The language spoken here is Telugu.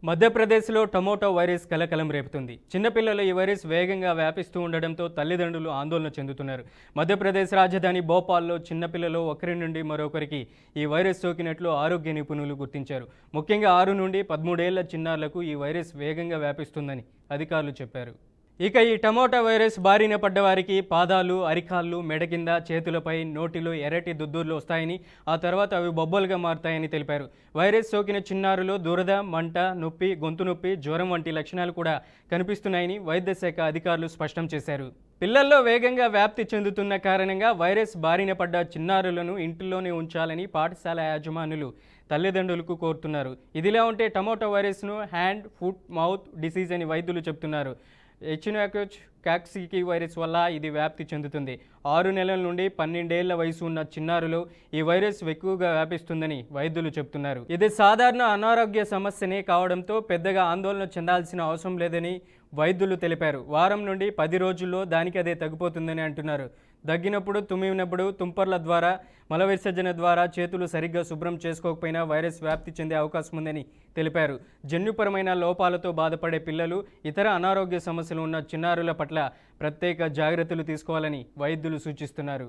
మధ్యప్రదేశ్లో టమోటా వైరస్ కలకలం రేపుతుంది. చిన్నపిల్లలు ఈ వైరస్ వేగంగా వ్యాపిస్తూ ఉండడంతో తల్లిదండ్రులు ఆందోళన చెందుతున్నారు. మధ్యప్రదేశ్ రాజధాని భోపాల్లో చిన్నపిల్లలు ఒకరి నుండి మరొకరికి ఈ వైరస్ సోకినట్లు ఆరోగ్య నిపుణులు గుర్తించారు. ముఖ్యంగా 6 నుండి 13 ఏళ్ల చిన్నారులకు ఈ వైరస్ వేగంగా వ్యాపిస్తుందని అధికారులు చెప్పారు. ఇక ఈ టమోటా వైరస్ బారిన పడ్డవారికి పాదాలు, అరికాళ్ళు, మెడ కింద, చేతులపై, నోటిలో ఎర్రటి దుద్దుర్లు వస్తాయని, ఆ తర్వాత అవి బొబ్బలుగా మారుతాయని తెలిపారు. వైరస్ సోకిన చిన్నారులో దురద, మంట, నొప్పి, గొంతు నొప్పి, జ్వరం వంటి లక్షణాలు కూడా కనిపిస్తున్నాయని వైద్య శాఖ అధికారులు స్పష్టం చేశారు. పిల్లల్లో వేగంగా వ్యాప్తి చెందుతున్న కారణంగా వైరస్ బారిన పడ్డ చిన్నారులను ఇంటిలోనే ఉంచాలని పాఠశాల యాజమానులు తల్లిదండ్రులకు కోరుతున్నారు. ఇదిలా ఉంటే టమోటా వైరస్ను హ్యాండ్, ఫుట్, మౌత్ డిసీజ్ అని వైద్యులు చెబుతున్నారు. ఎచినోకోకస్ కాక్సీకీ వైరస్ వల్ల ఇది వ్యాప్తి చెందుతుంది. 6 నెలల నుండి 12 ఏళ్ల వయసు ఉన్న చిన్నారులు ఈ వైరస్ ఎక్కువగా వ్యాపిస్తుందని వైద్యులు చెబుతున్నారు. ఇది సాధారణ అనారోగ్య సమస్యనే కావడంతో పెద్దగా ఆందోళన చెందాల్సిన అవసరం లేదని వైద్యులు తెలిపారు. వారం నుండి 10 రోజుల్లో దానికి అదే తగ్గిపోతుందని అంటున్నారు. దగ్గినప్పుడు, తుమ్మినప్పుడు, తుంపర్ల ద్వారా, మల విసర్జన ద్వారా చేతులు సరిగ్గా శుభ్రం చేసుకోకపోయినా వైరస్ వ్యాప్తి చెందే అవకాశం ఉందని తెలిపారు. జన్యుపరమైన లోపాలతో బాధపడే పిల్లలు, ఇతర అనారోగ్య సమస్యలు ఉన్న చిన్నారుల పట్ల ప్రత్యేక జాగ్రత్తలు తీసుకోవాలని వైద్యులు సూచిస్తున్నారు.